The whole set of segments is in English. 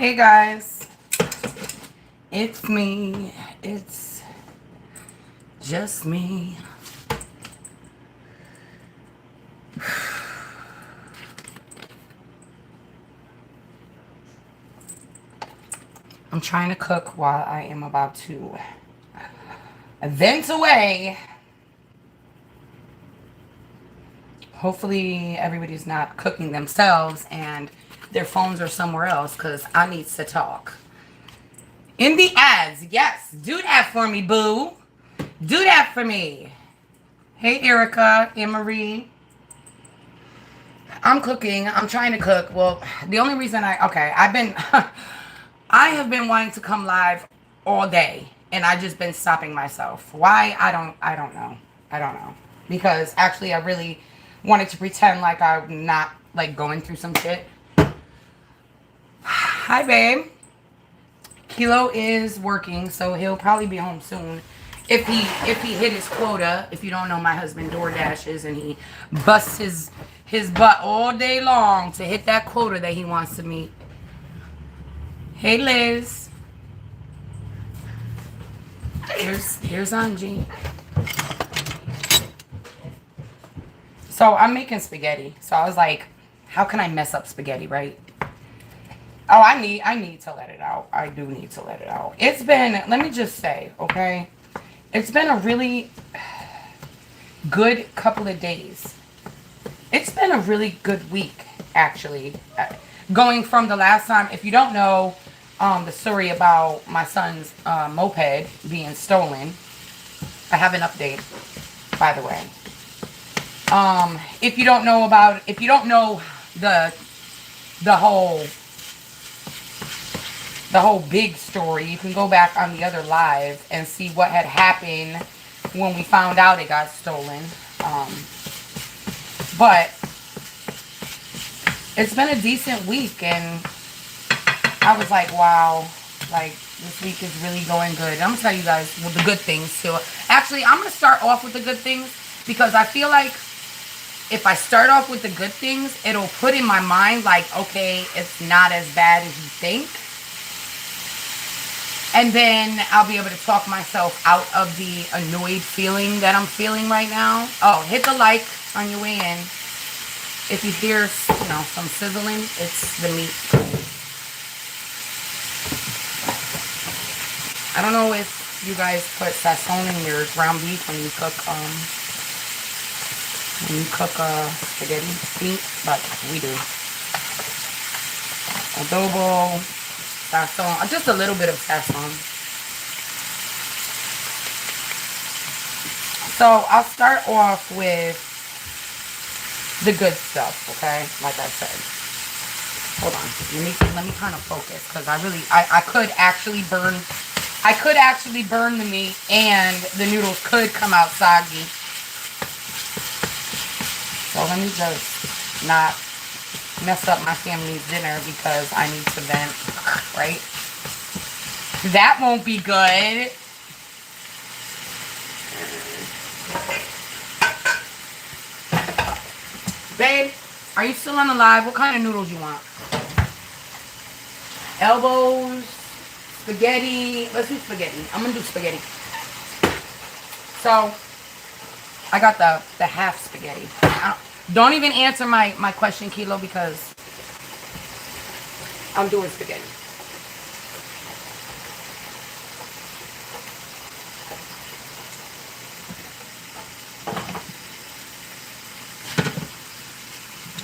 Hey guys, it's me. It's just me. I'm trying to cook while I am about to vent away. Hopefully everybody's not cooking themselves and their phones are somewhere else because I need to talk. In the ads, yes, do that for me, boo. Do that for me. Hey Erica, Anne Marie. I'm cooking. I'm trying to cook. Well, the only reason I've been I have been wanting to come live all day and I just been stopping myself. Why? I don't know. I don't know. Because actually I really wanted to pretend like I'm not like going through some shit. Hi babe. Kilo is working, so he'll probably be home soon. If he hit his quota, if you don't know, my husband door dashes and he busts his butt all day long to hit that quota that he wants to meet. Hey Liz. Here's Angie. So I'm making spaghetti. So I was like, how can I mess up spaghetti, right? Oh, I need to let it out. I do need to let it out. It's been, let me just say, okay? It's been a really good couple of days. It's been a really good week, actually. Going from the last time, if you don't know the story about my son's moped being stolen, I have an update, by the way. If you don't know the whole big story, you can go back on the other live and see what had happened when we found out it got stolen. But it's been a decent week and I was like, wow, like this week is really going good. I'm gonna tell you guys the good things too. Actually, I'm gonna start off with the good things because I feel like if I start off with the good things, it'll put in my mind like, okay, it's not as bad as you think. And then I'll be able to talk myself out of the annoyed feeling that I'm feeling right now. Oh, hit the like on your way in. If you hear, some sizzling, it's the meat. I don't know if you guys put sazon in your ground beef when you cook spaghetti meat, but we do. Adobo, sazon, just a little bit of sazon. So I'll start off with the good stuff, okay? Like I said. Hold on. Let me kind of focus because I could actually burn the meat and the noodles could come out soggy. So let me just not mess up my family's dinner because I need to vent, right? That won't be good. Babe, are you still on the live? What kind of noodles you want? Elbows, spaghetti. Let's do spaghetti. I'm going to do spaghetti. So, I got the half spaghetti. Don't even answer my question, Kilo, because I'm doing spaghetti.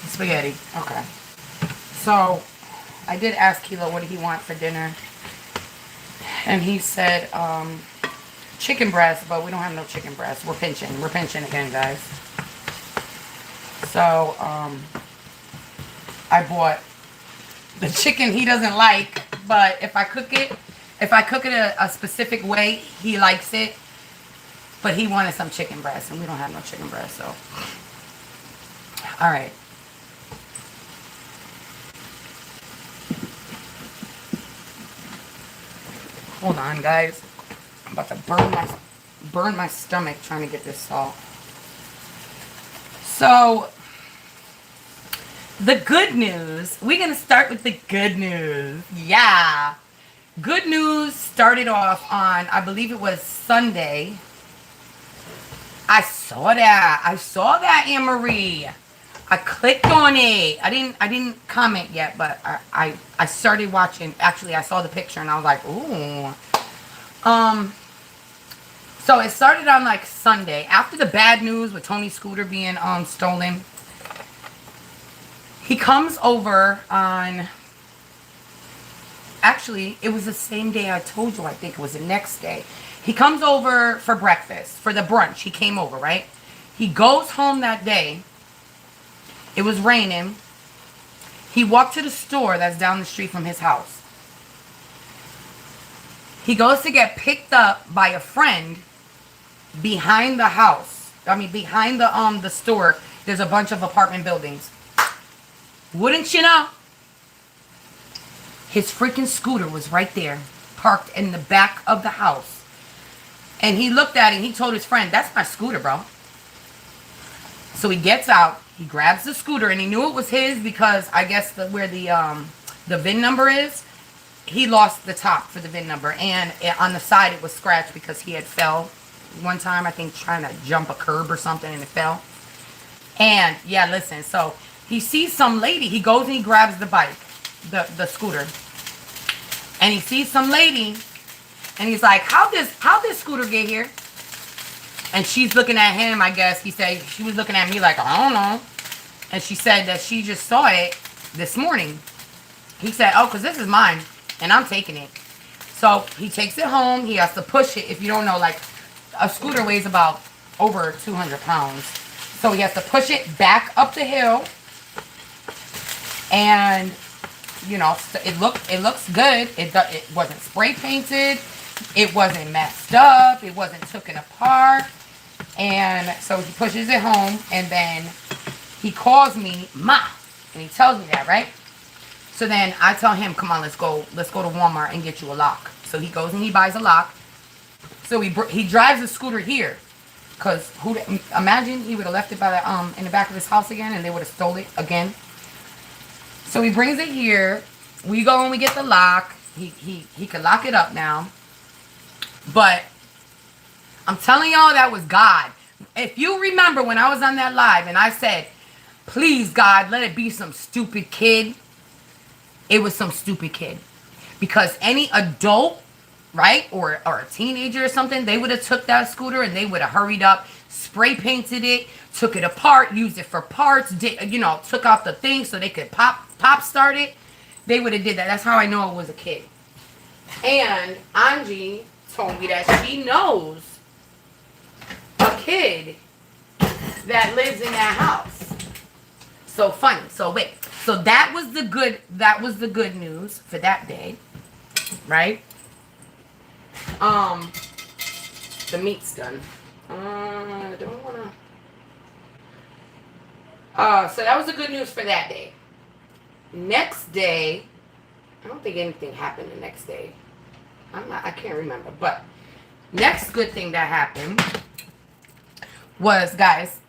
Spaghetti. Okay. So, I did ask Kilo what did he want for dinner. And he said chicken breast, but we don't have no chicken breast. We're pinching. We're pinching again, guys. So, I bought the chicken he doesn't like, but if I cook it a specific way, he likes it. But he wanted some chicken breast, and we don't have no chicken breast, so. All right. Hold on, guys. I'm about to burn my stomach trying to get this salt. So, The good news. We're going to start with the good news. Yeah. Good news started off on, I believe it was Sunday. I saw that. Anne Marie. I clicked on it. I didn't comment yet, but I started watching. Actually, I saw the picture and I was like, ooh. So it started on like Sunday after the bad news with Tony's scooter being stolen. He comes over on, actually, it was the same day I told you. I think it was the next day. He comes over for breakfast, for the brunch. He came over, right? He goes home that day. It was raining. He walked to the store that's down the street from his house. He goes to get picked up by a friend behind the house. I mean, behind the store, there's a bunch of apartment buildings. Wouldn't you know? His freaking scooter was right there, parked in the back of the house. And he looked at it and he told his friend, that's my scooter, bro. So he gets out, he grabs the scooter, and he knew it was his because I guess where the VIN number is, he lost the top for the VIN number. And on the side it was scratched because he had fell one time, I think trying to jump a curb or something, and it fell. And yeah, listen, so he sees some lady, he goes and he grabs the bike, the scooter. And he sees some lady, and he's like, how this scooter get here? And she's looking at him, I guess. He said, she was looking at me like, I don't know. And she said that she just saw it this morning. He said, oh, because this is mine, and I'm taking it. So he takes it home. He has to push it. If you don't know, like, a scooter weighs about over 200 pounds. So he has to push it back up the hill. And, you know, it looks good. It wasn't spray painted. It wasn't messed up. It wasn't taken apart. And so he pushes it home, and then he calls me, Ma, and he tells me that, right? So then I tell him, come on, let's go to Walmart and get you a lock. So he goes and he buys a lock. So he drives the scooter here, cause imagine he would have left it by the in the back of his house again, and they would have stole it again. So he brings it here. We go and we get the lock. He could lock it up now. But I'm telling y'all, that was God. If you remember when I was on that live and I said, please, God, let it be some stupid kid. It was some stupid kid. Because any adult, right, or a teenager or something, they would have took that scooter and they would have hurried up, spray painted it, took it apart, used it for parts, took out the thing so they could pop start it. They would have did that. That's how I know it was a kid. And Angie told me that she knows a kid that lives in that house. So funny. So wait. So that was the good news for that day. Right? The meat's done. I don't wanna. So that was the good news for that day. Next day, I don't think anything happened the next day. I can't remember. But next good thing that happened was, guys,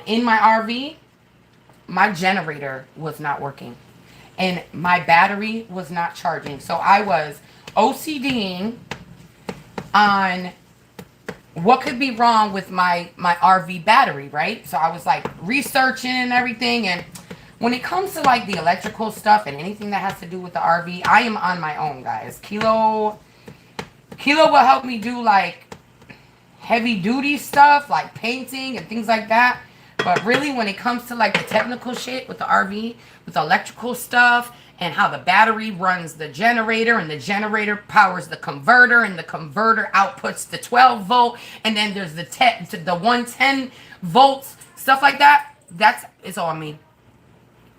in my RV, my generator was not working. And my battery was not charging. So I was OCDing on what could be wrong with my RV battery, right? So I was like researching and everything. And when it comes to like the electrical stuff and anything that has to do with the RV, I am on my own, guys. Kilo will help me do like heavy duty stuff like painting and things like that. But really when it comes to like the technical shit with the RV, with the electrical stuff and how the battery runs the generator and the generator powers the converter and the converter outputs the 12 volt and then there's the 110 volts, stuff like that, it's all me.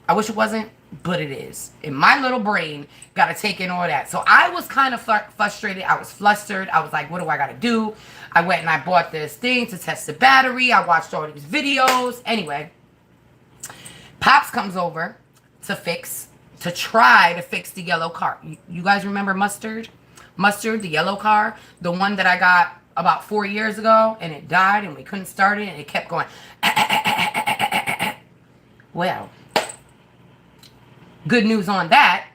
I wish it wasn't, but it is. And my little brain got to take in all that. So I was kind of frustrated. I was flustered. I was like, what do I got to do? I went and I bought this thing to test the battery. I watched all these videos. Anyway, Pops comes over to try to fix the yellow car. You guys remember Mustard? Mustard, the yellow car? The one that I got about 4 years ago, and it died, and we couldn't start it, and it kept going. Well, good news on that.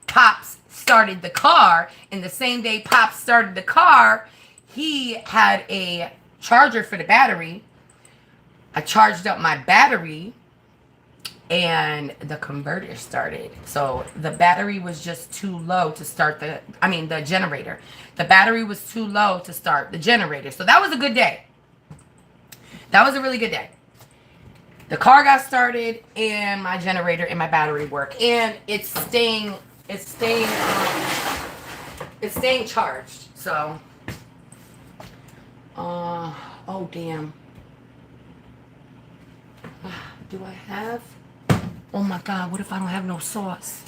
Pops started the car, and the same day Pops started the car, he had a charger for the battery. I charged up my battery, and the converter started. So the battery was just too low to start the generator. The battery was too low to start the generator. So that was a good day. That was a really good day. The car got started, and my generator and my battery work, and it's staying charged. So, oh damn. Do I have? Oh my God, what if I don't have no sauce?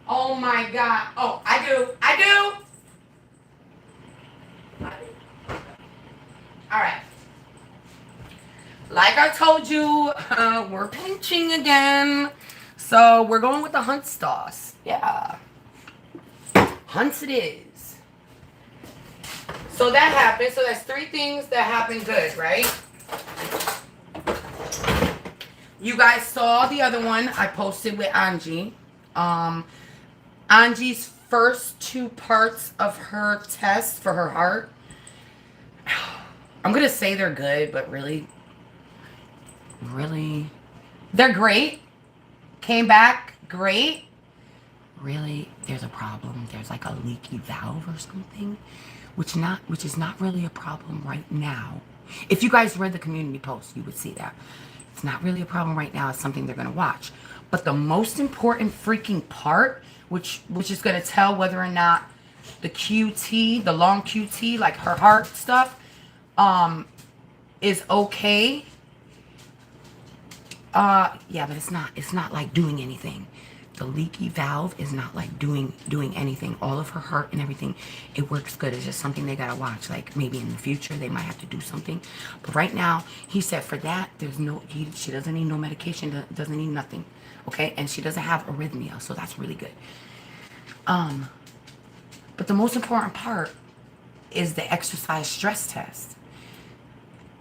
Oh my God. Oh, I do. All right. Like I told you, we're pinching again. So we're going with the Hunt sauce. Yeah. Hunt's it is. So that happened. So that's 3 things that happened good, right? You guys saw the other one I posted with Angie. Angie's first 2 parts of her test for her heart. I'm going to say they're good, but really, they're great. Came back great. Really, there's a problem. There's like a leaky valve or something, which is not really a problem right now. If you guys read the community post, you would see that. It's not really a problem right now. It's something they're going to watch. But the most important freaking part, which is going to tell whether or not the QT, the long QT, like her heart stuff, is okay. Yeah, but it's not like doing anything. The leaky valve is not like doing anything. All of her heart and everything, it works good. It's just something they gotta watch. Like maybe in the future they might have to do something. But right now, he said for that, she doesn't need no medication, doesn't need nothing. Okay, and she doesn't have arrhythmia, so that's really good. But the most important part is the exercise stress test.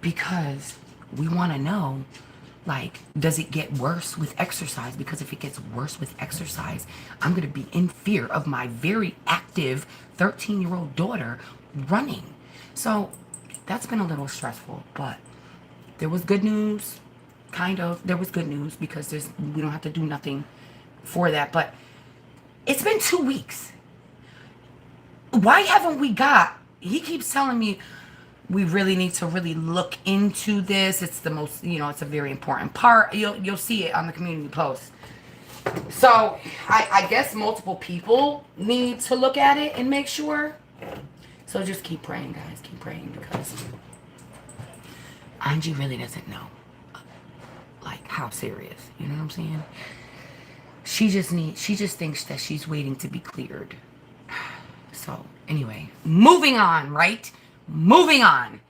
Because we want to know, like, does it get worse with exercise? Because if it gets worse with exercise, I'm going to be in fear of my very active 13-year-old daughter running. So that's been a little stressful, but there was good news. Kind of. There was good news because we don't have to do nothing for that. But it's been 2 weeks. Why haven't we he keeps telling me, we really need to really look into this. It's the most, it's a very important part. You'll see it on the community post. So I guess multiple people need to look at it and make sure. So just keep praying, guys. Keep praying because Angie really doesn't know, like, how serious. You know what I'm saying? She just thinks that she's waiting to be cleared. So anyway, moving on, right? Moving on.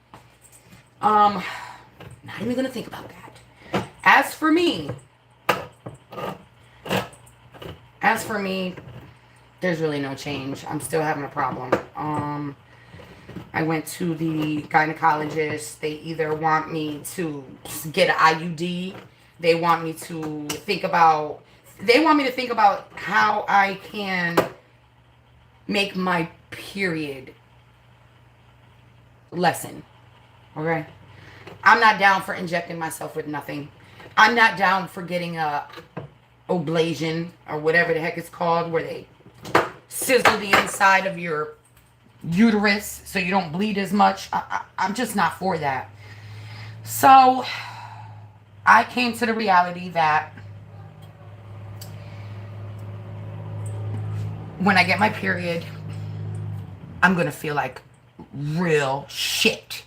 Not even gonna think about that. As for me, there's really no change. I'm still having a problem. I went to the gynecologist. They either want me to get an IUD. They want me to think about how I can make my period lessen. Okay? I'm not down for injecting myself with nothing. I'm not down for getting a ablation or whatever the heck it's called, where they sizzle the inside of your uterus so you don't bleed as much. I'm just not for that. So I came to the reality that when I get my period, I'm gonna feel like real shit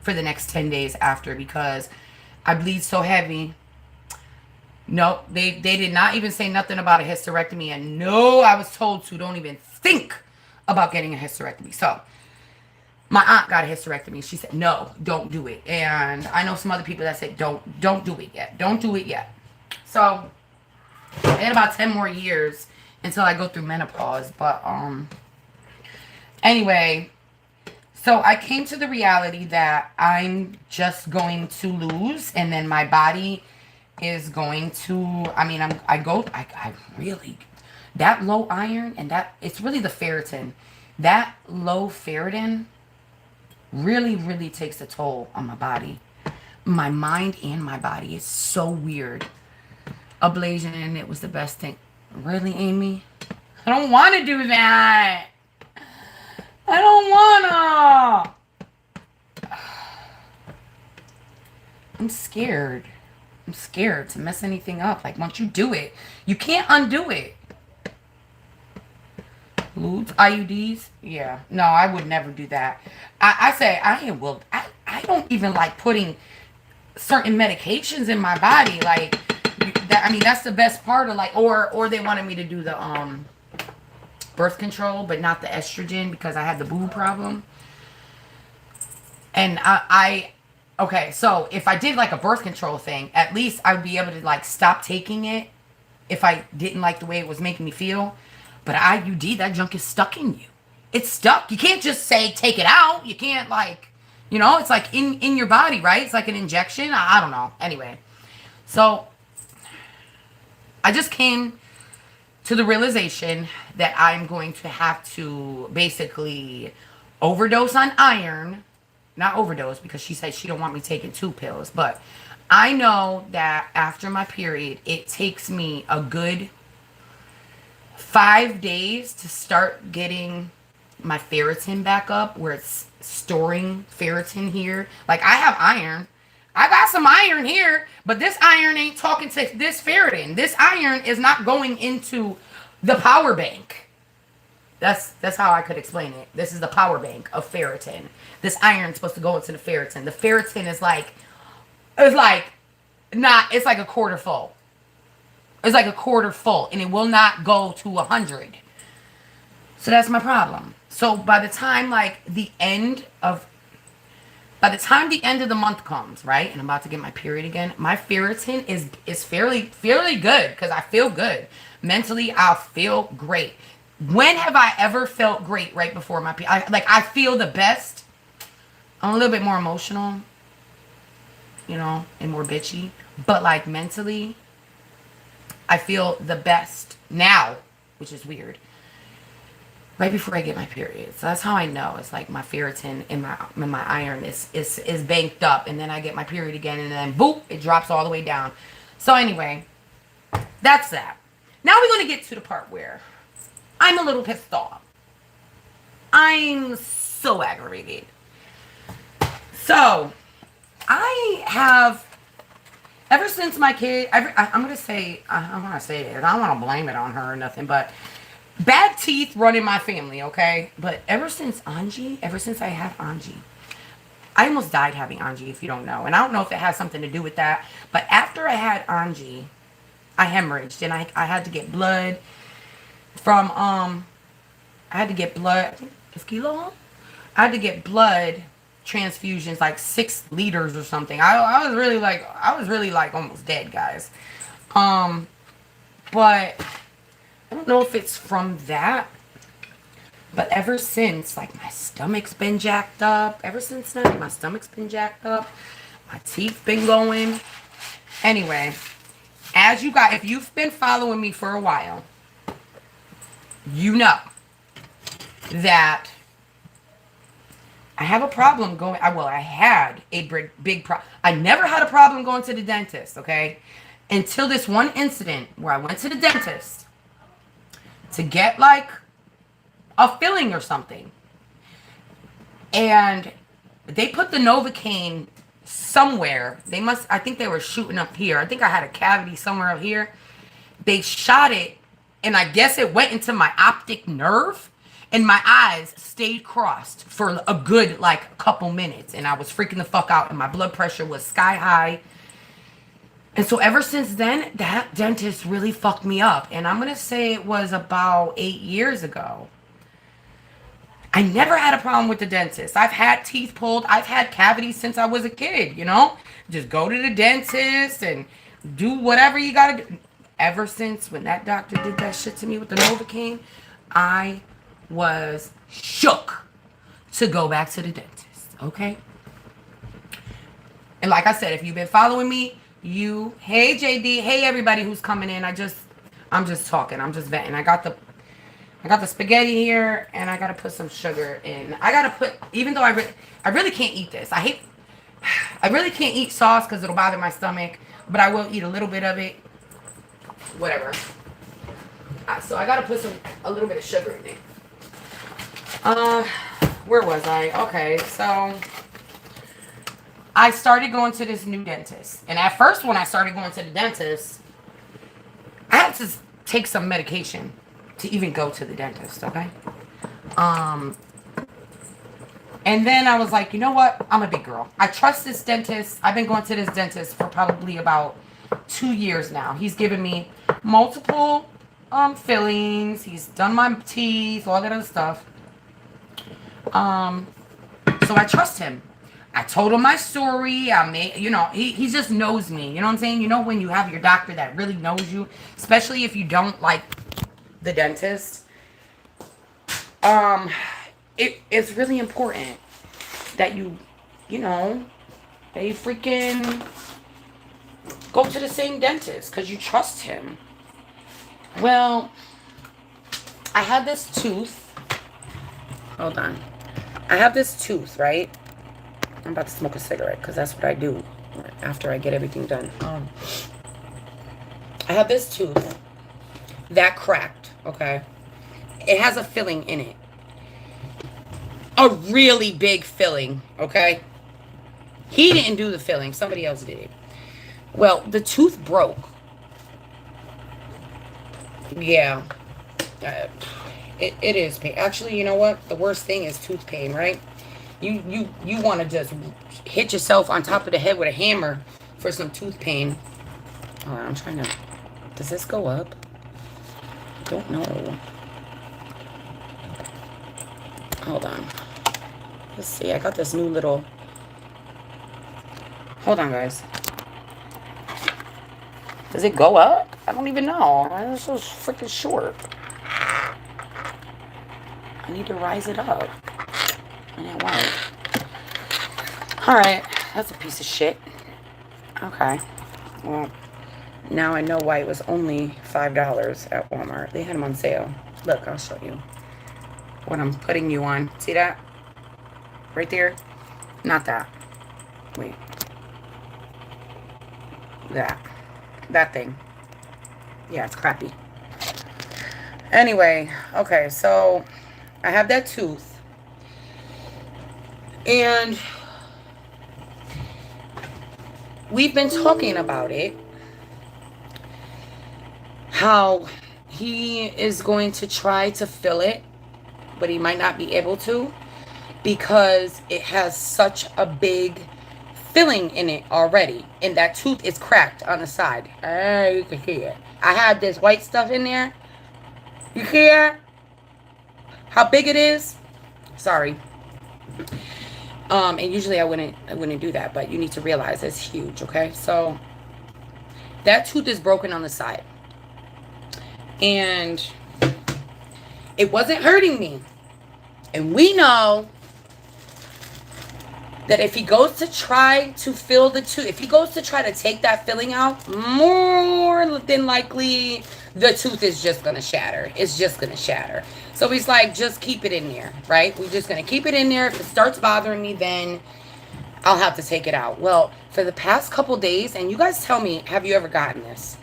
for the next 10 days after, because I bleed so heavy. No, they did not even say nothing about a hysterectomy, and no, I was told to don't even think about getting a hysterectomy. So my aunt got a hysterectomy. She said, no, don't do it. And I know some other people that said, don't do it yet. Don't do it yet. So I had about 10 more years until I go through menopause. But anyway, So I came to the reality that I'm just going to lose, and then my body is going to. I mean, I really that low iron and that it's really the ferritin. That low ferritin really, really takes a toll on my body, my mind, and my body. It's so weird. Ablation, and it was the best thing. Really, Amy? I don't want to do that. I don't wanna. I'm scared. I'm scared to mess anything up. Like, once you do it, you can't undo it. Lubes, IUDs? Yeah. No, I would never do that. I don't even like putting certain medications in my body. Like, I mean, that's the best part of, like, or they wanted me to do the, birth control, but not the estrogen because I had the boob problem. And okay, so if I did like a birth control thing, at least I would be able to like stop taking it if I didn't like the way it was making me feel. But IUD, that junk is stuck in you. It's stuck. You can't just say take it out. You can't like, it's like in your body, right? It's like an injection. I don't know. Anyway, so I just came to the realization that I'm going to have to basically overdose on iron. Not overdose, because she said she don't want me taking 2 pills. But I know that after my period, it takes me a good 5 days to start getting my ferritin back up, where it's storing ferritin here. Like, I have iron. I got some iron here, but this iron ain't talking to this ferritin. This iron is not going into the power bank. That's how I could explain it. This is the power bank of ferritin. This iron is supposed to go into the ferritin. The ferritin is like, it's like a quarter full. It's like a quarter full, and it will not go to 100. So that's my problem. So by the time the end of the month comes, right, and I'm about to get my period again, my ferritin is fairly good because I feel good. Mentally, I'll feel great. When have I ever felt great right before my period? I feel the best. I'm a little bit more emotional, and more bitchy. But mentally, I feel the best now, which is weird. Right before I get my period. So that's how I know. It's like my ferritin and my iron is banked up. And then I get my period again, and then boop, it drops all the way down. So anyway, that's that. Now we're going to get to the part where I'm a little pissed off. I'm so aggravated. So, I have, ever since my kid, I'm going to say, I want to say this. I don't want to blame it on her or nothing, but bad teeth run in my family, okay? But ever since I had Angie, I almost died having Angie, if you don't know. And I don't know if it has something to do with that. But after I had Angie, I hemorrhaged, and I had to get blood from, I had to get blood, is Kilo? I had to get blood transfusions, like 6 liters or something. I was really like almost dead, guys. But I don't know if it's from that, but ever since, my stomach's been jacked up. Ever since then, my stomach's been jacked up. My teeth been going. Anyway, if you've been following me for a while, you know that I have a problem going. I had a big problem. I never had a problem going to the dentist, okay? Until this one incident where I went to the dentist to get a filling or something. And they put the Novocaine somewhere. I think they were shooting up here. I think I had a cavity somewhere up here. They shot it, and I guess it went into my optic nerve. And my eyes stayed crossed for a good, couple minutes. And I was freaking the fuck out. And my blood pressure was sky high. And so ever since then, that dentist really fucked me up. And I'm going to say it was about 8 years ago. I never had a problem with the dentist. I've had teeth pulled. I've had cavities since I was a kid, Just go to the dentist and do whatever you got to do. Ever since when that doctor did that shit to me with the Novocaine, I was shook. to go back to the dentist, okay? And like I said, if you've been following me, hey JD, hey everybody who's coming in. I'm just talking. I'm just venting. I got the spaghetti here, and I gotta put some sugar in. I gotta put, even though I really can't eat this. I really can't eat sauce because it'll bother my stomach, but I will eat a little bit of it. Whatever. So I gotta put a little bit of sugar in it. Where was I? Okay, so I started going to this new dentist. And at first, when I started going to the dentist, I had to take some medication to even go to the dentist, okay? And then I was like, you know what? I'm a big girl. I trust this dentist. I've been going to this dentist for probably about 2 years now. He's given me multiple fillings. He's done my teeth, all that other stuff. So I trust him. I told him my story. He just knows me. You know what I'm saying? You know when you have your doctor that really knows you, especially if you don't like the dentist. It's really important that they freaking go to the same dentist because you trust him. Well, I had this tooth. Hold on. I have this tooth, right? I'm about to smoke a cigarette because that's what I do after I get everything done. I have this tooth that cracked, okay? It has a filling in it. A really big filling, okay? He didn't do the filling. Somebody else did it. Well, the tooth broke. Yeah. It is pain. Actually, you know what? The worst thing is tooth pain, right? You want to just hit yourself on top of the head with a hammer for some tooth pain. Oh, I'm trying to... Does this go up? I don't know. Hold on. Let's see. I got this new little... Hold on, guys. Does it go up? I don't even know. It's so freaking short. I need to rise it up. And it won't. Alright. That's a piece of shit. Okay. Well, now I know why it was only $5 at Walmart. They had them on sale. Look, I'll show you what I'm putting you on. See that? Right there? Not that. Wait. That thing. Yeah, it's crappy. Anyway, okay, so I have that tooth. And we've been talking about it. How he is going to try to fill it, but he might not be able to because it has such a big filling in it already. And that tooth is cracked on the side. You can hear it. I had this white stuff in there. You hear how big it is? Sorry. And usually I wouldn't do that, but you need to realize it's huge, okay? So that tooth is broken on the side. And it wasn't hurting me. And we know that if he goes to try to fill the tooth, if he goes to try to take that filling out, more than likely the tooth is just going to shatter. It's just going to shatter. So he's like, just keep it in there, right? We're just going to keep it in there. If it starts bothering me, then I'll have to take it out. Well, for the past couple days, and you guys tell me, have you ever gotten this?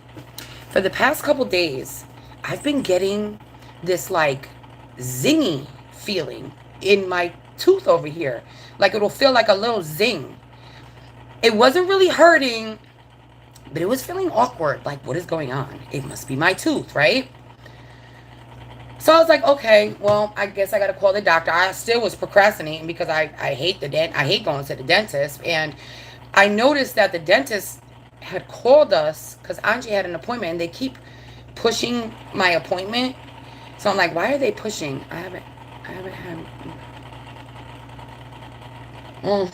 For the past couple days, I've been getting this like zingy feeling in my tooth over here. Like it'll feel like a little zing. It wasn't really hurting, but it was feeling awkward. Like, what is going on? It must be my tooth, right? So I was like, okay, well, I guess I got to call the doctor. I still was procrastinating because I hate I hate going to the dentist. And I noticed that the dentist had called us because Angie had an appointment and they keep pushing my appointment. So I'm like, why are they pushing? I haven't had... Well,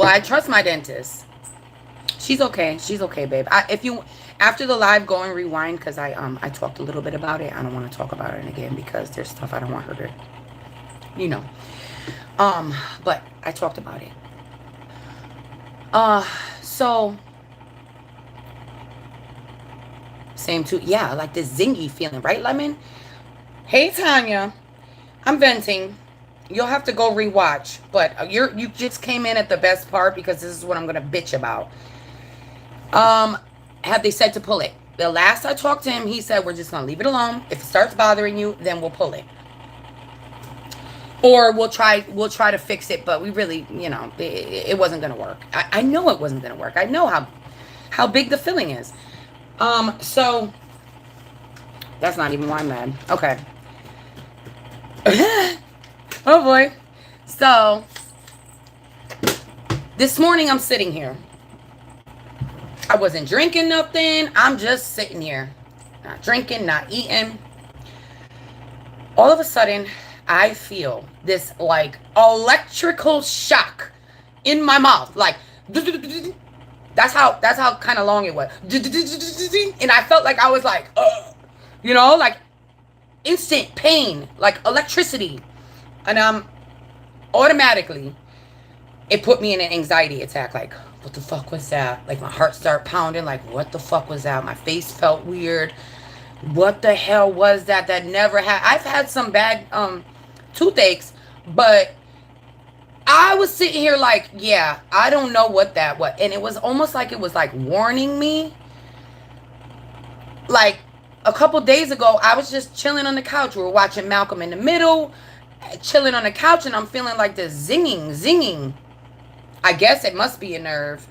I trust my dentist. She's okay. She's okay, babe. If you after the live, go and rewind because I talked a little bit about it. I don't want to talk about it again because there's stuff I don't want her to, you know. But I talked about it. So same too. Yeah, like this zingy feeling, right, Lemon? Hey, Tanya. I'm venting. You'll have to go rewatch, but you just came in at the best part because this is what I'm gonna bitch about. Um, have they said to pull it? The last I talked to him, he said we're just gonna leave it alone. If it starts bothering you, then we'll pull it, or we'll try to fix it. But we really, it wasn't gonna work. I know it wasn't gonna work. I know how big the feeling is. So that's not even why I'm mad. Okay. Oh boy. So this morning I'm sitting here. I wasn't drinking nothing. I'm just sitting here. Not drinking, not eating. All of a sudden, I feel this like electrical shock in my mouth. Like that's how kind of long it was. And I felt like I was like, like instant pain, like electricity. And automatically it put me in an anxiety attack. Like, what the fuck was that? Like, my heart started pounding. Like, what the fuck was that? My face felt weird. What the hell was that? That never had. I've had some bad toothaches, but I was sitting here like, yeah, I don't know what that was. And it was almost like it was like warning me. Like, a couple days ago, I was just chilling on the couch. We were watching Malcolm in the Middle, chilling on the couch, and I'm feeling like this zinging. I guess it must be a nerve.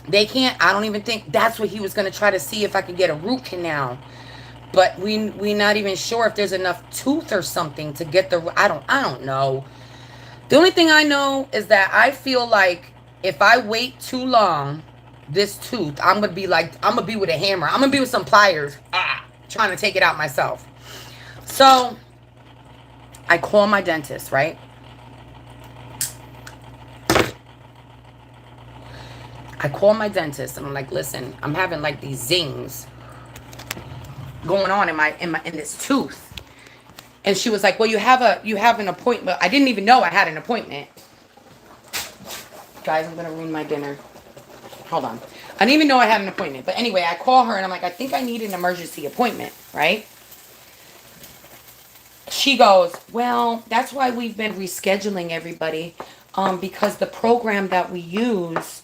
They can't, I don't even think that's what he was going to try to see if I could get a root canal. But we not even sure if there's enough tooth or something to get the, I don't know. The only thing I know is that I feel like if I wait too long, this tooth, I'm going to be with a hammer. I'm going to be with some pliers, trying to take it out myself. So I call my dentist, right? I call my dentist and I'm like, listen, I'm having like these zings going on in this tooth. And she was like, well, you have an appointment. I didn't even know I had an appointment. Guys, I'm going to ruin my dinner. Hold on. I didn't even know I had an appointment. But anyway, I call her and I'm like, I think I need an emergency appointment, right? She goes, well, that's why we've been rescheduling everybody. Because the program that we use,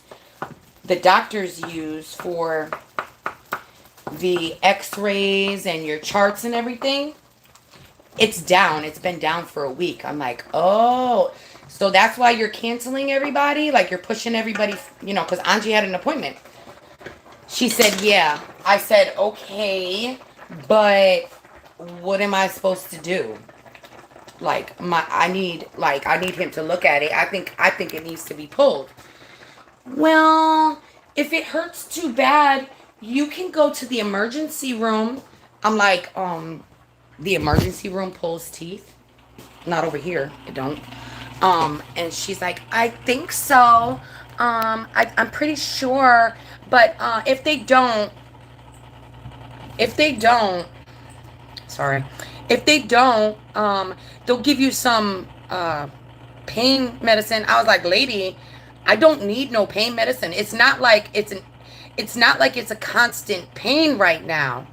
the doctors use for the x-rays and your charts and everything, it's down. It's been down for a week. I'm like, oh, so that's why you're canceling everybody? Like, you're pushing everybody, because Angie had an appointment. She said, yeah. I said, okay, but what am I supposed to do? Like, I need him to look at it. I think it needs to be pulled. Well, if it hurts too bad, you can go to the emergency room. I'm like, the emergency room pulls teeth? Not over here. It don't. And she's like, I think so. I'm pretty sure. But if they don't, they'll give you some pain medicine. I was like, lady, I don't need no pain medicine. It's not like it's a constant pain right now.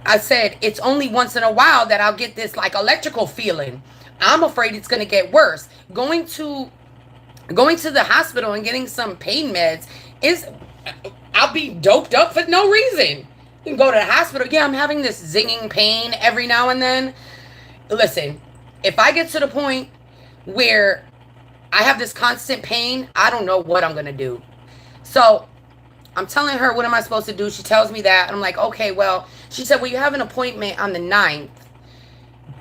I said, it's only once in a while that I'll get this like electrical feeling. I'm afraid it's going to get worse. Going to the hospital and getting some pain meds I'll be doped up for no reason. You can go to the hospital. Yeah, I'm having this zinging pain every now and then. Listen, if I get to the point where I have this constant pain, I don't know what I'm going to do. So I'm telling her, what am I supposed to do? She tells me that. And I'm like, okay, well, she said, well, you have an appointment on the 9th.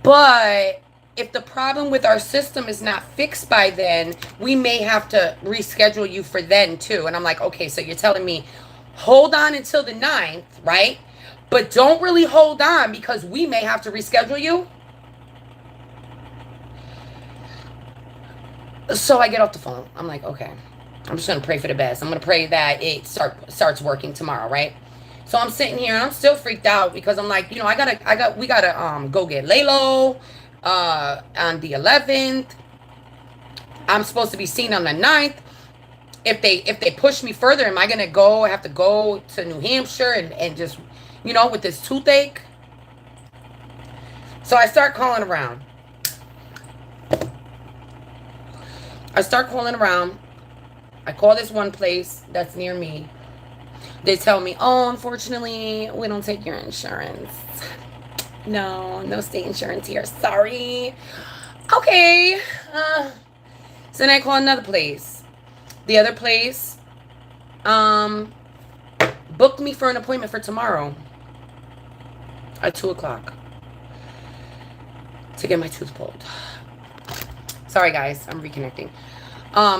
But if the problem with our system is not fixed by then, we may have to reschedule you for then too. And I'm like, okay, so you're telling me hold on until the 9th, right? But don't really hold on because we may have to reschedule you. So I get off the phone. I'm like, okay, I'm just going to pray for the best. I'm going to pray that it starts working tomorrow, right? So I'm sitting here and I'm still freaked out because I'm like, we got to go get Lalo. on the 11th. I'm supposed to be seen on the 9th. If they push me further, am I gonna have to go to New Hampshire and just, with this toothache? So I start calling around. I call this one place that's near me. They tell me, oh, unfortunately, we don't take your insurance. No state insurance here. Sorry. Okay. So then I call another place. The other place booked me for an appointment for tomorrow at 2 o'clock to get my tooth pulled. Sorry, guys. I'm reconnecting.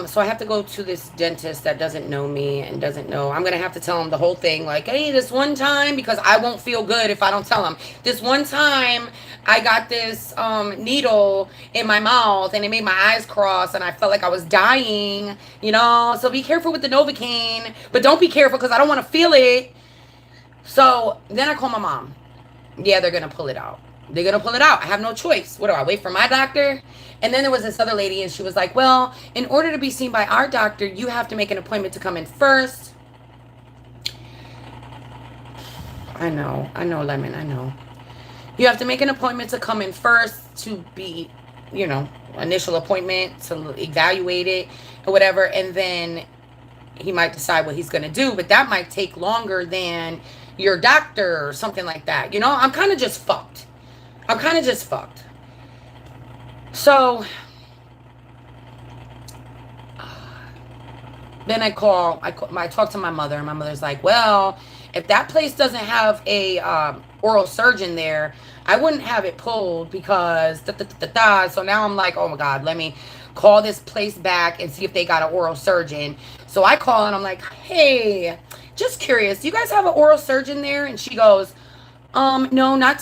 So I have to go to this dentist that doesn't know me and doesn't know. I'm going to have to tell him the whole thing. Like, hey, this one time, because I won't feel good if I don't tell him. This one time, I got this needle in my mouth and it made my eyes cross and I felt like I was dying, So be careful with the Novocaine, but don't be careful because I don't want to feel it. So then I call my mom. Yeah, they're going to pull it out. They're going to pull it out. I have no choice. What do I wait for my doctor? And then there was this other lady and she was like, well, in order to be seen by our doctor, you have to make an appointment to come in first. I know, Lemon, I know. You have to make an appointment to come in first to be, initial appointment to evaluate it or whatever. And then he might decide what he's going to do. But that might take longer than your doctor or something like that. I'm kind of just fucked. So then I talk to my mother, and my mother's like, well, if that place doesn't have a oral surgeon there, I wouldn't have it pulled because So now I'm like, oh my God, let me call this place back and see if they got an oral surgeon. So I call and I'm like, hey, just curious, do you guys have an oral surgeon there? And she goes, no, not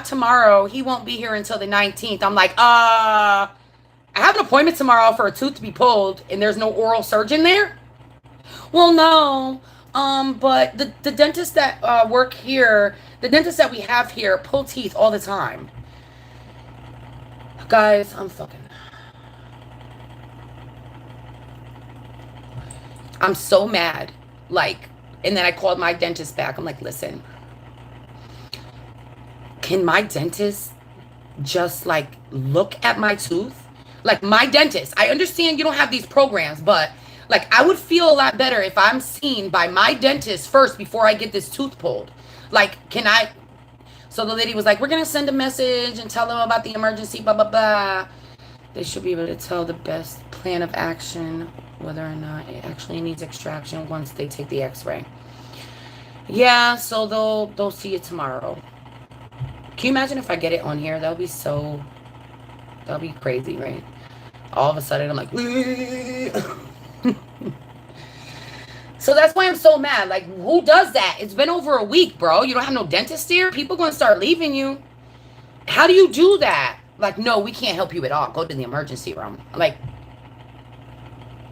tomorrow. He won't be here until the 19th. I'm like, I have an appointment tomorrow for a tooth to be pulled and there's no oral surgeon there? Well, no. But the dentists that work here, the dentists that we have here pull teeth all the time. Guys, I'm so mad. And then I called my dentist back. I'm like, listen, can my dentist just look at my tooth? My dentist, I understand you don't have these programs, but I would feel a lot better if I'm seen by my dentist first before I get this tooth pulled. Can I? So the lady was like, we're going to send a message and tell them about the emergency, blah, blah, blah. They should be able to tell the best plan of action, whether or not it actually needs extraction once they take the x-ray. Yeah, so they'll see you tomorrow. Can you imagine if I get it on here? That'll be crazy, right? All of a sudden, I'm like, so that's why I'm so mad. Who does that? It's been over a week, bro. You don't have no dentist here? People gonna start leaving you. How do you do that? No, we can't help you at all. Go to the emergency room.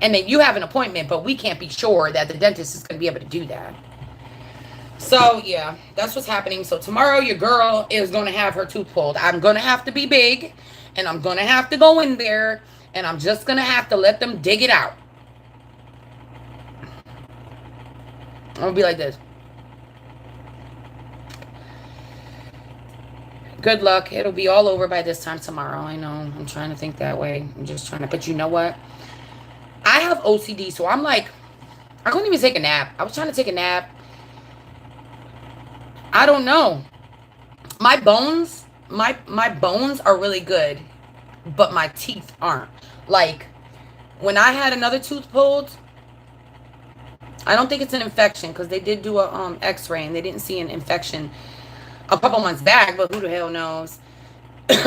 And then you have an appointment, but we can't be sure that the dentist is gonna be able to do that. So, yeah, that's what's happening. So, tomorrow, your girl is going to have her tooth pulled. I'm going to have to be big, and I'm going to have to go in there, and I'm just going to have to let them dig it out. I'm going to be like this. Good luck. It'll be all over by this time tomorrow. I know. I'm trying to think that way. I'm just trying to. But you know what? I have OCD, so I'm I couldn't even take a nap. I was trying to take a nap. I don't know. My bones are really good, but my teeth aren't. When I had another tooth pulled, I don't think it's an infection because they did do a x-ray and they didn't see an infection a couple months back, but who the hell knows? When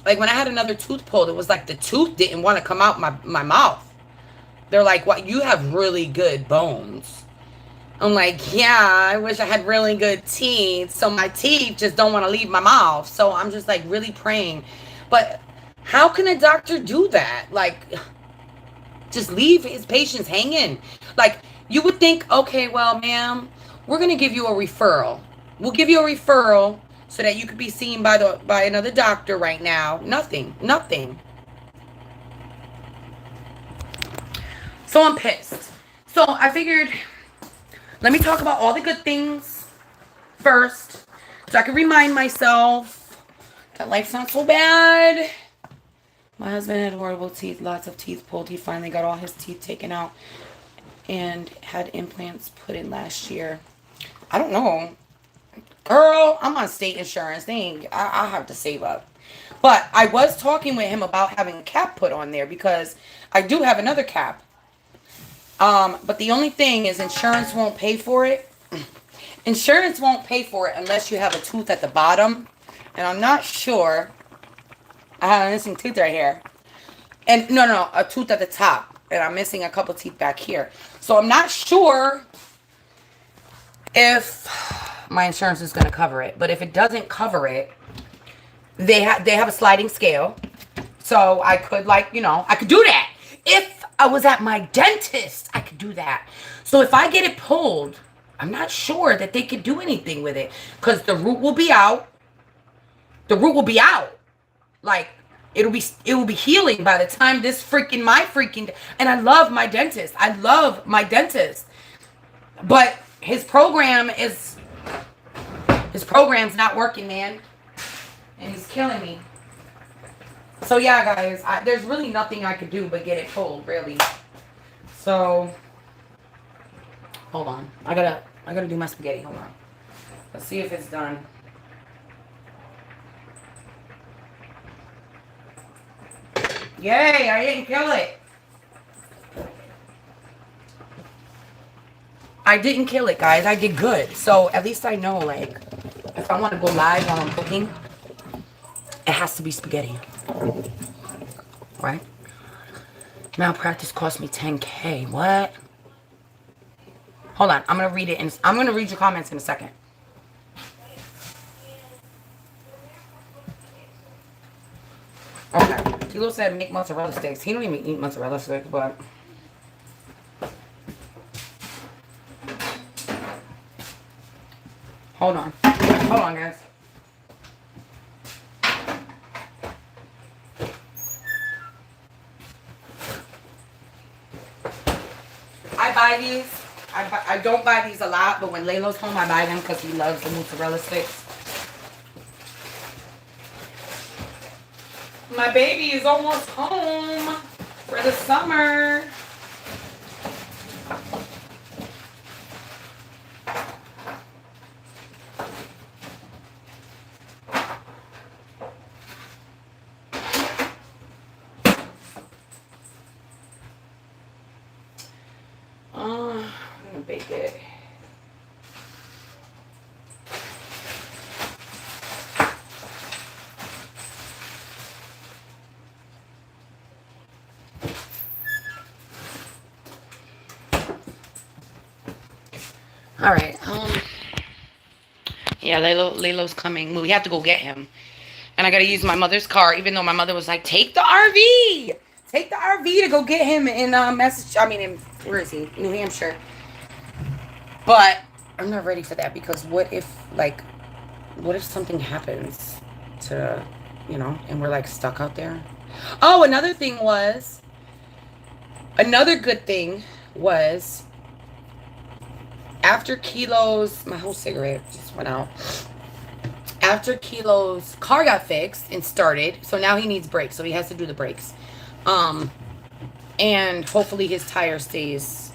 I had another tooth pulled, it was the tooth didn't want to come out my mouth. They're like, what? You have really good bones. I'm like, yeah, I wish I had really good teeth. So my teeth just don't want to leave my mouth. So I'm just really praying. But how can a doctor do that? Just leave his patients hanging. You would think, okay, well, ma'am, we're going to give you a referral. We'll give you a referral so that you could be seen by another doctor right now. Nothing. Nothing. So I'm pissed. So I figured, let me talk about all the good things first, so I can remind myself that life's not so bad. My husband had horrible teeth, lots of teeth pulled. He finally got all his teeth taken out and had implants put in last year. I don't know. Girl, I'm on state insurance. I have to save up. But I was talking with him about having a cap put on there because I do have another cap. But the only thing is insurance won't pay for it. Insurance won't pay for it unless you have a tooth at the bottom. And I'm not sure. I have a missing tooth right here. And no, a tooth at the top. And I'm missing a couple teeth back here. So I'm not sure if my insurance is going to cover it. But if it doesn't cover it, they have a sliding scale. So I could, like, you know, I could do that. If I was at my dentist, I could do that. So if I get it pulled, I'm not sure that they could do anything with it. Because the root will be out. The root will be out. Like, it will be healing by the time this and I love my dentist. I love my dentist. But his program's not working, man. And he's killing me. So yeah, guys, there's really nothing I could do but get it pulled, really. So hold on. I gotta do my spaghetti. Hold on. Let's see if it's done. Yay, I didn't kill it. I didn't kill it, guys. I did good. So at least I know, like, if I want to go live while I'm cooking, it has to be spaghetti. Right? Malpractice cost me $10K. What? Hold on. I'm going to read it. I'm going to read your comments in a second. Okay. Kilo said make mozzarella sticks. He don't even eat mozzarella sticks, but... Hold on. Hold on, guys. I buy these. I don't buy these a lot, but when Laylo's home, I buy them because he loves the mozzarella sticks. My baby is almost home for the summer. I'm gonna bake it. All right. Yeah, Laylo's coming. We have to go get him. And I got to use my mother's car, even though my mother was like, take the RV. Take the RV to go get him in where is he? New Hampshire. But I'm not ready for that because what if something happens to, and we're like stuck out there? Oh, another good thing was after Kilo's, my whole cigarette just went out. After Kilo's car got fixed and started, so now he needs brakes, so he has to do the brakes. And hopefully his tire stays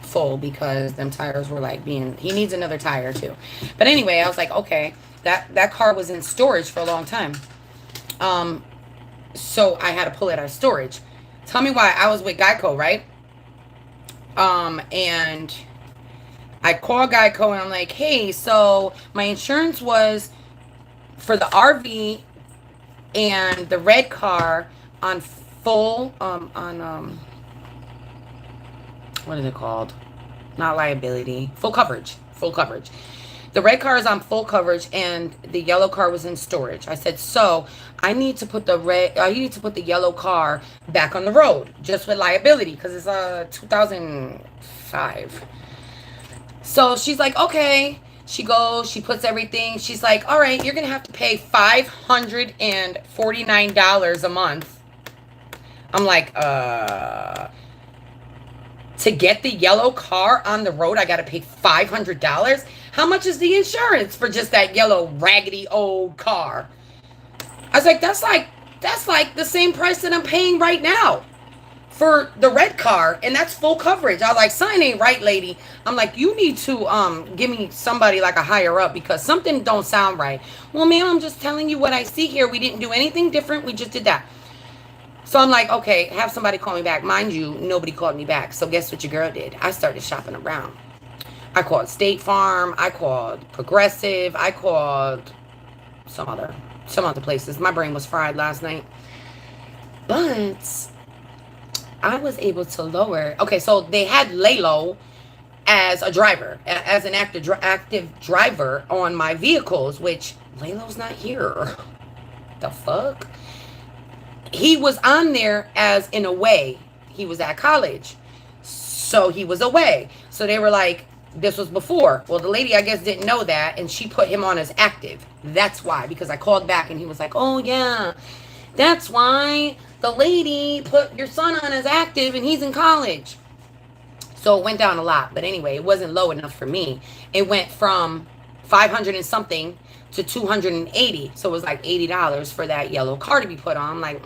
full because them tires were he needs another tire too. But anyway, I was like, okay, that car was in storage for a long time. So I had to pull it out of storage. Tell me why. I was with Geico, right? And I called Geico and I'm like, hey, so my insurance was for the RV and the red car on full, what is it called? Not liability. Full coverage. Full coverage. The red car is on full coverage and the yellow car was in storage. I said, so I need to put the yellow car back on the road just with liability because it's 2005. So she's like, okay. She goes, she puts everything. She's like, all right, you're going to have to pay $549 a month. I'm like, to get the yellow car on the road, I got to pay $500? How much is the insurance for just that yellow raggedy old car? I was like, that's like the same price that I'm paying right now for the red car, and that's full coverage. I was like, something ain't right, lady. I'm like, you need to give me somebody like a higher up, because something don't sound right. Well, ma'am, I'm just telling you what I see here. We didn't do anything different. We just did that. So I'm like, okay, have somebody call me back. Mind you, nobody called me back. So guess what your girl did? I started shopping around. I called State Farm. I called Progressive. I called some other places. My brain was fried last night. But I was able to lower. Okay, so they had Lalo as a driver, as an active driver on my vehicles, which Lalo's not here. The fuck? He was on there as in a way. He was at college. So he was away. So they were like, this was before. Well, the lady, I guess, didn't know that, and she put him on as active. That's why, because I called back, and he was like, oh, yeah, that's why the lady put your son on as active, and he's in college. So it went down a lot. But anyway, it wasn't low enough for me. It went from 500 and something to 280. So it was like $80 for that yellow car to be put on. I'm like,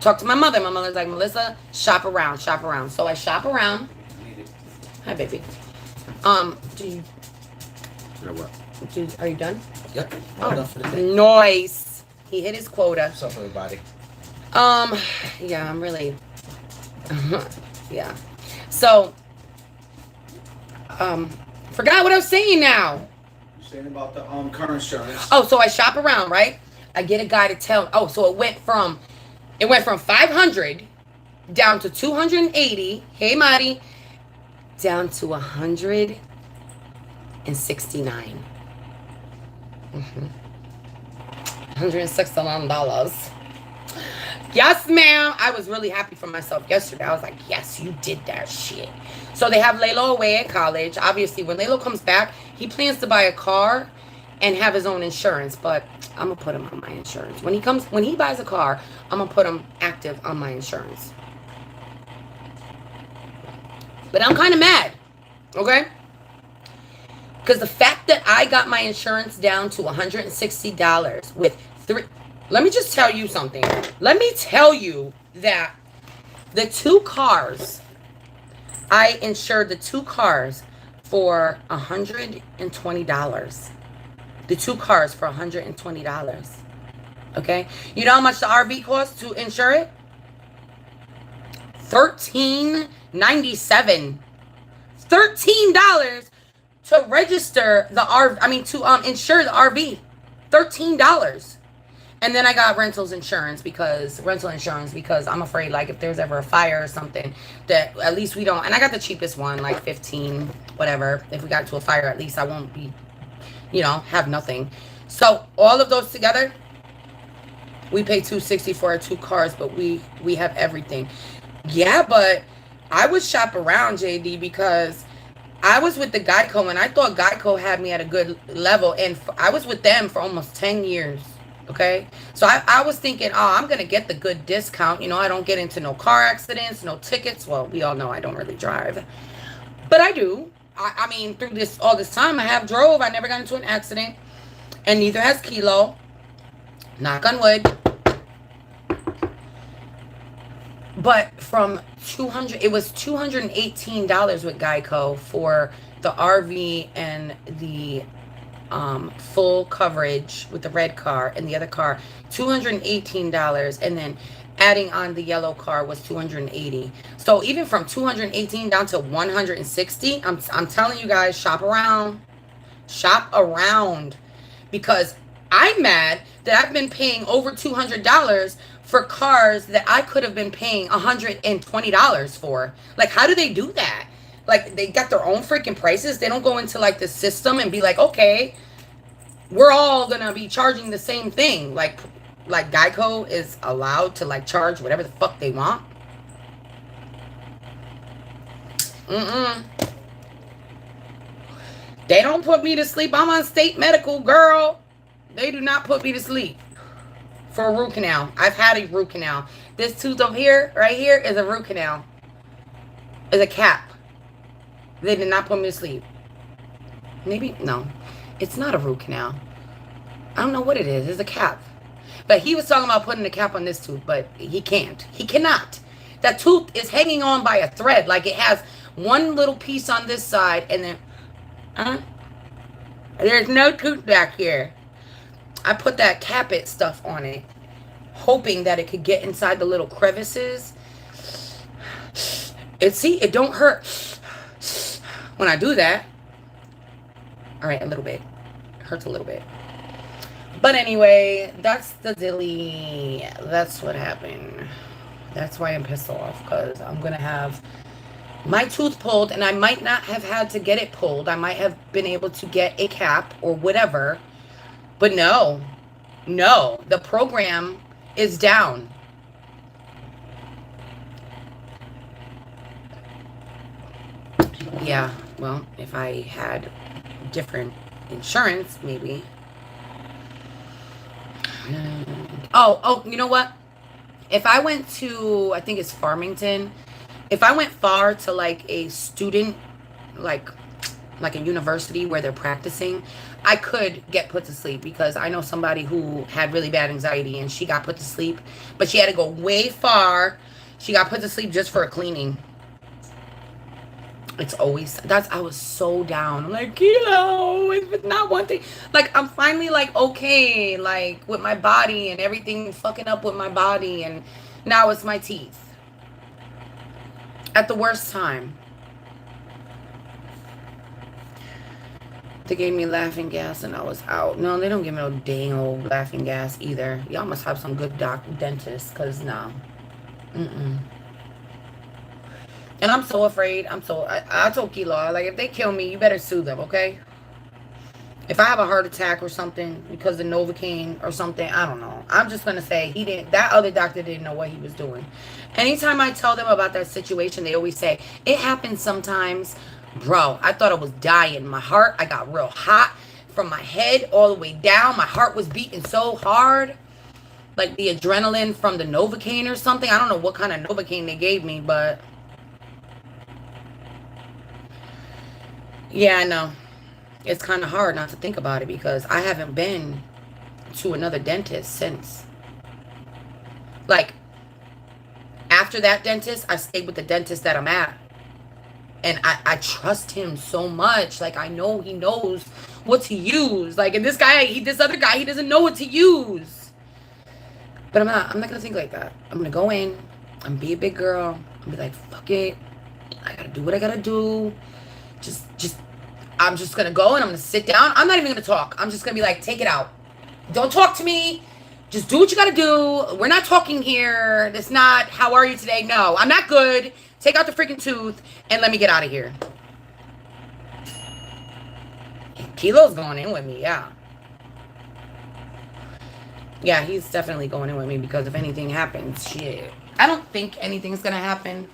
Talk to my mother. My mother's like, Melissa, shop around. So I shop around. Hi, baby. Do you... what? Are you done? Yep. I'm done for the day. Nice. He hit his quota. What's up, everybody? Yeah, I'm really... yeah. So, forgot what I was saying now. You're saying about the car insurance. Oh, so I shop around, right? I get a guy to tell... Oh, so it went from 500 down to 280. Hey, Marty. Down to 169. $169. Yes, ma'am. I was really happy for myself yesterday. I was like, yes, you did that shit. So they have Lalo away at college. Obviously, when Lalo comes back, he plans to buy a car and have his own insurance. But I'm going to put him on my insurance. When he buys a car, I'm going to put him active on my insurance. But I'm kind of mad, okay? Because the fact that I got my insurance down to $160 with three... Let me just tell you something. Let me tell you that the two cars, I insured the two cars for $120. The two cars for $120. Okay? You know how much the RV costs to insure it? $13.97. $13 to register the RV. I mean, to insure the RV. $13. And then I got rental insurance because I'm afraid, like, if there's ever a fire or something, that at least we don't. And I got the cheapest one, like 15, whatever. If we got to a fire, at least I won't be, have nothing. So all of those together, we pay $260 for our two cars, but we have everything. Yeah, but I would shop around, JD, because I was with the Geico, and I thought Geico had me at a good level, and I was with them for almost 10 years. Okay, so I was thinking, oh, I'm gonna get the good discount. I don't get into no car accidents, no tickets. Well, we all know I don't really drive, but I do. I mean, through all this time, I have drove. I never got into an accident, and neither has Kilo. Knock on wood. But from it was $218 with Geico for the RV and the full coverage with the red car, and the other car $218, and then adding on the yellow car was $280. So even from $218 down to $160, I'm telling you guys, shop around, because I'm mad that I've been paying over $200 for cars that I could have been paying $120 for. Like, how do they do that? Like, they got their own freaking prices. They don't go into, like, the system and be like, okay, we're all going to be charging the same thing. Like Geico is allowed to, like, charge whatever the fuck they want. They don't put me to sleep. I'm on state medical, girl. They do not put me to sleep for a root canal. I've had a root canal. This tooth over here, right here, is a root canal. Is a cap. They did not put me to sleep. Maybe, no. It's not a root canal. I don't know what it is. It's a cap. But he was talking about putting a cap on this tooth, but he can't. He cannot. That tooth is hanging on by a thread. Like it has one little piece on this side and then... there's no tooth back here. I put that cap it stuff on it, hoping that it could get inside the little crevices. See, it don't hurt when I do that. All right, a little bit. It hurts a little bit. But anyway, that's the dilly. That's what happened. That's why I'm pissed off, because I'm going to have my tooth pulled, and I might not have had to get it pulled. I might have been able to get a cap or whatever. But no, the program is down. Yeah, well, if I had different insurance, maybe. Oh, you know what? If I went to, I think it's Farmington, if I went far to like a student, like a university where they're practicing, I could get put to sleep, because I know somebody who had really bad anxiety and she got put to sleep, but she had to go way far. She got put to sleep just for a cleaning. It's always, I was so down. I'm like, Kilo, it's not one thing. Like, I'm finally like, okay, like with my body and everything fucking up with my body. And now it's my teeth. At the worst time. They gave me laughing gas and I was out. No, they don't give me no dang old laughing gas either. Y'all must have some good dentists, because no. And I'm so afraid. I told Kilo, like, if they kill me, you better sue them, okay? If I have a heart attack or something because of Novocaine or something, I don't know. I'm just going to say that other doctor didn't know what he was doing. Anytime I tell them about that situation, they always say, it happens sometimes. Bro, I thought I was dying. My heart, I got real hot from my head all the way down. My heart was beating so hard. Like the adrenaline from the Novocaine or something. I don't know what kind of Novocaine they gave me, but... yeah, I know. It's kind of hard not to think about it, because I haven't been to another dentist since. Like, after that dentist, I stayed with the dentist that I'm at. And I trust him so much. Like, I know he knows what to use. Like, and this other guy, he doesn't know what to use. But I'm not going to think like that. I'm going to go in. I'm going to be a big girl. I'm going to be like, fuck it. I got to do what I got to do. I'm just going to go and I'm going to sit down. I'm not even going to talk. I'm just going to be like, take it out. Don't talk to me. Just do what you got to do. We're not talking here. That's not, how are you today? No, I'm not good. Take out the freaking tooth and let me get out of here. Kilo's going in with me, yeah. Yeah, he's definitely going in with me, because if anything happens, shit. I don't think anything's going to happen.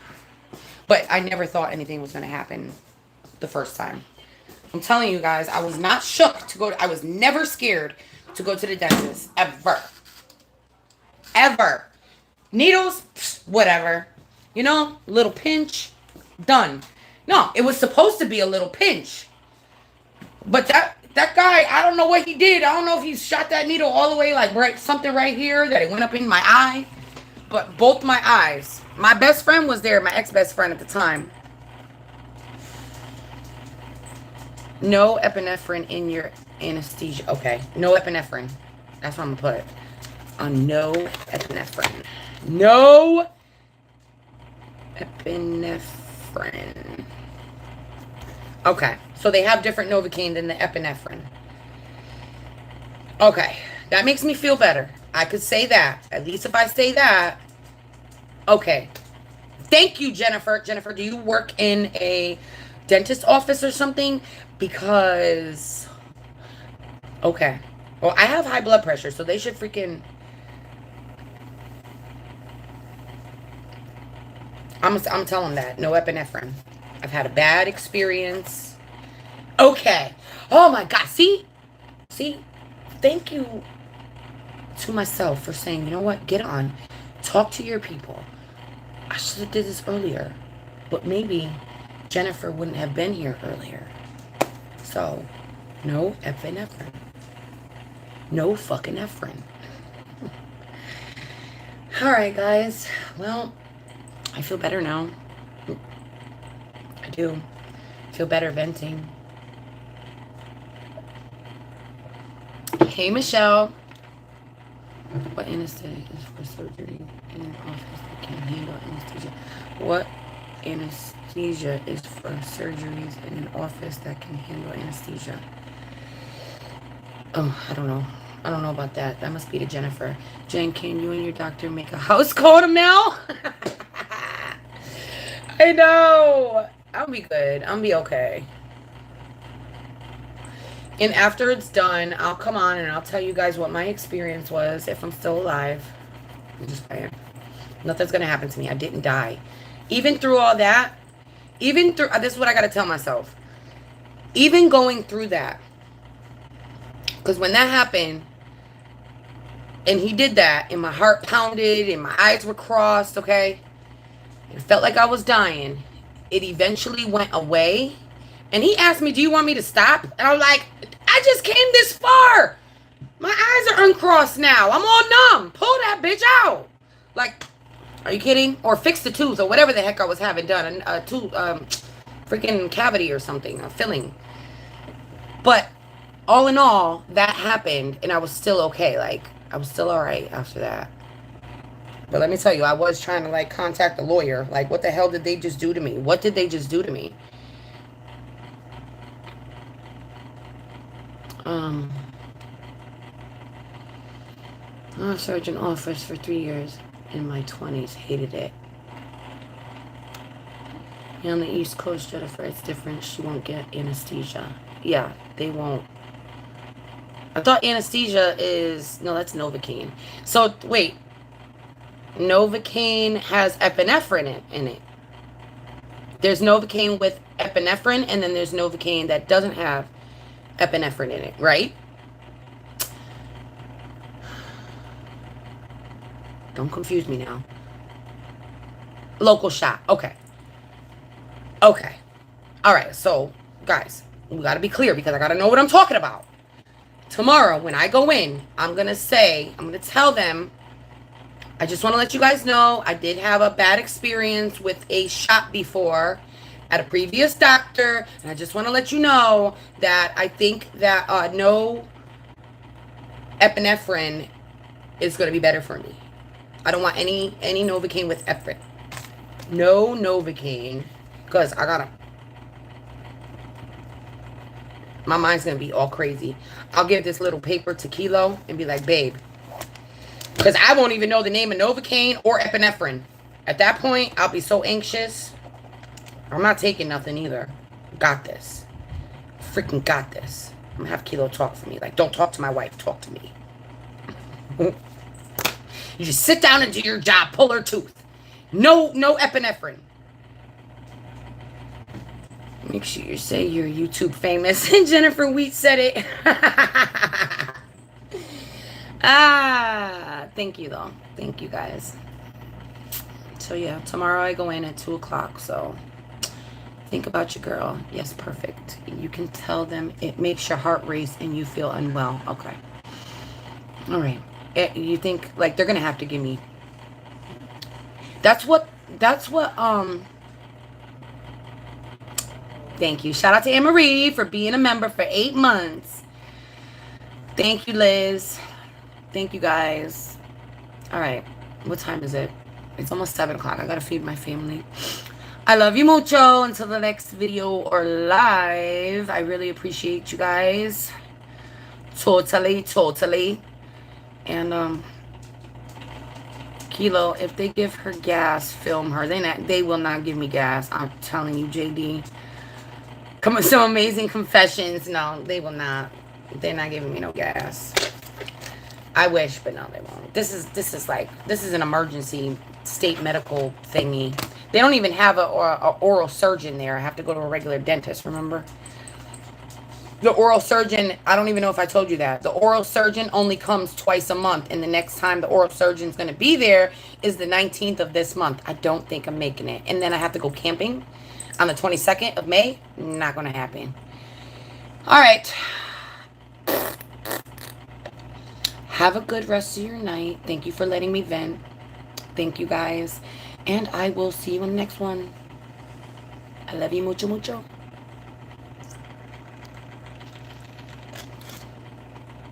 But I never thought anything was going to happen the first time. I'm telling you guys, I was not shook to go. I was never scared to go to the dentist. Ever. Ever. Needles, whatever. You know, little pinch, done. No, it was supposed to be a little pinch. But that guy, I don't know what he did. I don't know if he shot that needle all the way, like something right here, that it went up in my eye. But both my eyes. My best friend was there, my ex-best friend at the time. No epinephrine in your anesthesia. Okay, no epinephrine. That's what I'm going to put. On no epinephrine. No epinephrine. Okay, so they have different Novocaine than the epinephrine. Okay, that makes me feel better. I could say that. At least if I say that. Okay. Thank you, Jennifer. Jennifer, do you work in a dentist office or something? Because... okay. Well, I have high blood pressure, so they should freaking... I'm telling them that. No epinephrine. I've had a bad experience. Okay. Oh my God. See? Thank you to myself for saying, you know what? Get on. Talk to your people. I should have did this earlier. But maybe Jennifer wouldn't have been here earlier. So, no effing Efren. No fucking Efren. Alright, guys. Well, I feel better now. I do. Feel better venting. Hey, Michelle. What anesthetic is for surgery in an office that can handle anesthesia? What anesthesia is for surgeries in an office that can handle anesthesia? Oh, I don't know. I don't know about that. That must be to Jennifer. Jen, can you and your doctor make a house call to Mel? I know. I'll be good. I'll be okay. And after it's done, I'll come on and I'll tell you guys what my experience was if I'm still alive. I'm just saying. Nothing's going to happen to me. I didn't die. Even through all that, this is what I got to tell myself. Even going through that, because when that happened, and he did that, and my heart pounded, and my eyes were crossed, okay? It felt like I was dying. It eventually went away. And he asked me, do you want me to stop? And I was like, I just came this far. My eyes are uncrossed now. I'm all numb. Pull that bitch out. Like, are you kidding? Or fix the tooth or whatever the heck I was having done. A tooth, freaking cavity or something, a filling. But all in all, that happened and I was still okay. Like, I was still all right after that. But let me tell you, I was trying to, like, contact the lawyer. Like, what the hell did they just do to me? What did they just do to me? I served in office for 3 years in my 20s. Hated it. Yeah, on the East Coast, Jennifer, it's different. She won't get anesthesia. Yeah, they won't. I thought anesthesia is... No, that's Novocaine. So, wait. Novocaine has epinephrine in it. There's Novocaine with epinephrine, and then there's Novocaine that doesn't have epinephrine in it, right? Don't confuse me now. Local shot. Okay. Okay. All right. So, guys, we got to be clear because I got to know what I'm talking about. Tomorrow, when I go in, I'm going to tell them, I just want to let you guys know, I did have a bad experience with a shot before at a previous doctor. And I just want to let you know that I think that no epinephrine is going to be better for me. I don't want any Novocaine with epinephrine. No Novocaine. Because I gotta... My mind's going to be all crazy. I'll give this little paper to Kilo and be like, babe. Because I won't even know the name of Novocaine or epinephrine. At that point, I'll be so anxious. I'm not taking nothing either. Got this. Freaking got this. I'm going to have Kilo talk for me. Like, don't talk to my wife. Talk to me. You just sit down and do your job. Pull her tooth. No epinephrine. Make sure you say you're YouTube famous. And Jennifer Wheat said it. Thank you, though. Thank you, guys. So, yeah, tomorrow I go in at 2 o'clock. So, think about your girl. Yes, perfect. You can tell them it makes your heart race and you feel unwell. Okay. All right. You think, like, they're going to have to give me... That's what, Thank you. Shout out to Anne-Marie for being a member for 8 months. Thank you, Liz. Thank you, guys. All right. What time is it? It's almost 7 o'clock. I got to feed my family. I love you mucho. Until the next video or live. I really appreciate you guys. Totally. And, Kilo, if they give her gas, film her. They will not give me gas. I'm telling you, JD. Come with some amazing confessions. No, they will not. They're not giving me no gas. I wish, but no, they won't. This is an emergency state medical thingy. They don't even have a oral surgeon there. I have to go to a regular dentist, remember? The oral surgeon, I don't even know if I told you that. The oral surgeon only comes twice a month. And the next time the oral surgeon's going to be there is the 19th of this month. I don't think I'm making it. And then I have to go camping on the 22nd of May. Not going to happen. All right. Have a good rest of your night. Thank you for letting me vent. Thank you, guys. And I will see you in the next one. I love you mucho, mucho.